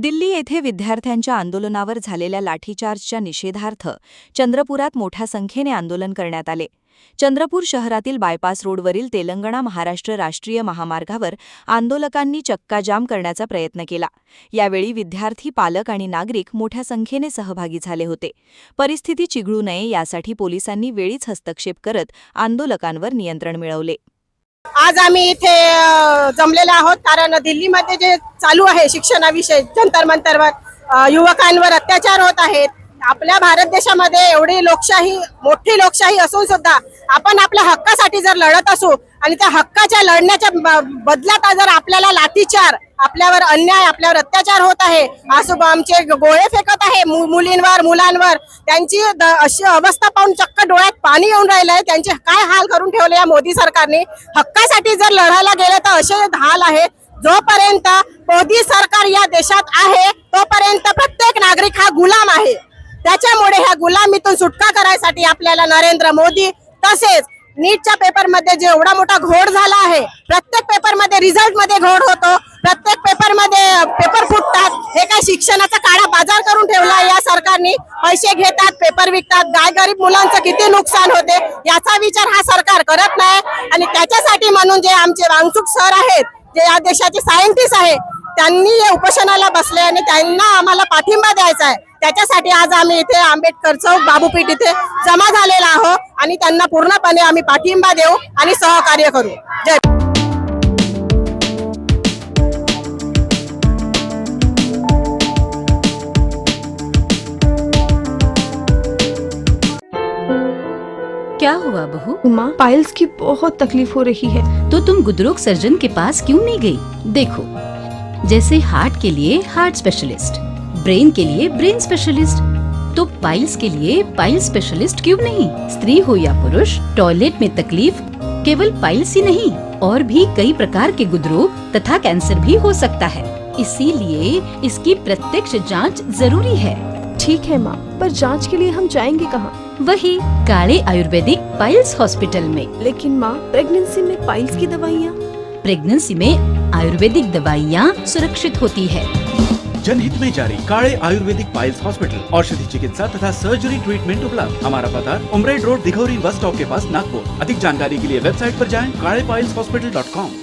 दिल्ली येथे विद्यार्थ्यांच्या आंदोलनावर झालेल्या लाठीचार्जच्या निषेधार्थ चंद्रपुरात मोठ्या संख्येने आंदोलन करण्यात आले. चंद्रपूर शहरातील बायपास रोडवरील तेलंगणा-महाराष्ट्र राष्ट्रीय महामार्गावर आंदोलकांनी चक्काजाम करण्याचा प्रयत्न केला. यावेळी विद्यार्थी, पालक आणि नागरिक मोठ्या संख्येने सहभागी झाले होते. परिस्थिती चिघळू नये यासाठी पोलिसांनी वेळीच हस्तक्षेप करत आंदोलकांवर नियंत्रण मिळवले. आज आम्ही इथे जमलेलो आहोत कारण दिल्लीमध्ये जे चालू आहे शिक्षणाविषयी जंतर मंतरवर युवकांवर अत्याचार होत आहेत. आपल्या भारत देशामध्ये एवढी लोकशाही, मोठी लोकशाही असून सुद्धा आपण आपल्या हक्कासाठी जर लढत असू आणि त्या हक्काच्या लढण्याच्या बदल्यात जर आपल्याला लाठीचार, आपल्यावर अन्याय, आपल्यावर अत्याचार होत आहे, असं आमचे गोळे फेकत आहे मुलींवर, मुलांवर, त्यांची अशी अवस्था पाहून चक्क डोळ्यात पाणी येऊन राहिलंय. त्यांचे काय हाल करून ठेवले या मोदी सरकारने. हक्कासाठी जर लढायला गेले तर असे हाल आहे. जोपर्यंत मोदी सरकार या देशात आहे तोपर्यंत प्रत्येक नागरिक हा गुलाम आहे. त्याच्यामुळे ह्या गुलामीतून सुटका करायसाठी आपल्याला नरेंद्र मोदी, तसेच नीटच्या पेपरमध्ये जे एवढा मोठा घोड झाला आहे, प्रत्येक पेपरमध्ये रिझल्ट मध्ये घोड होतो, प्रत्येक पेपरमध्ये पेपर फुटतात. हे काय शिक्षणाचा काळा बाजार करून ठेवला या सरकारने. पैसे घेतात, पेपर विकतात, गरीब मुलांचं किती नुकसान होते याचा विचार हा सरकार करत नाही. आणि त्याच्यासाठी म्हणून जे आमचे वांगचूक सर आहेत, जे या देशाचे सायंटिस्ट आहेत, त्यांनी या उपोषणाला बसले आणि त्यांना आम्हाला पाठिंबा द्यायचा आहे. त्याच्यासाठी आज आम्ही इथे आंबेडकर चौक, बाबूपीठ इथे जमा झालेला आहोत आणि त्यांना पूर्णपणे आम्ही पाठिंबा देऊ आणि सहकार्य करू. जय. क्या हुआ बहू? माँ, पाइल्स की बहुत तकलीफ हो रही है. तो तुम गुदरोग सर्जन के पास क्यों नहीं गई? देखो, जैसे हार्ट के लिए हार्ट स्पेशलिस्ट, ब्रेन के लिए ब्रेन स्पेशलिस्ट, तो पाइल्स के लिए पाइल्स स्पेशलिस्ट क्यों नहीं? स्त्री हो या पुरुष, टॉयलेट में तकलीफ केवल पाइल्स ही नहीं, और भी कई प्रकार के गुदरोग तथा कैंसर भी हो सकता है. इसीलिए इसकी प्रत्यक्ष जांच जरूरी है. ठीक है माँ, पर जांच के लिए हम जाएंगे कहाँ? वही काले आयुर्वेदिक पाइल्स हॉस्पिटल में. लेकिन माँ, प्रेगनेंसी में पाइल्स की दवाइयाँ. प्रेगनेंसी में आयुर्वेदिक दवाइयाँ सुरक्षित होती है. जनहित में जारी काले आयुर्वेदिक पाइल्स हॉस्पिटल, औषधि चिकित्सा तथा सर्जरी ट्रीटमेंट उपलब्ध. हमारा पता उमरेड रोड, दिघौरी बस स्टॉप के पास, नागपुर. अधिक जानकारी के लिए वेबसाइट पर जाएं kalepileshhospital.com.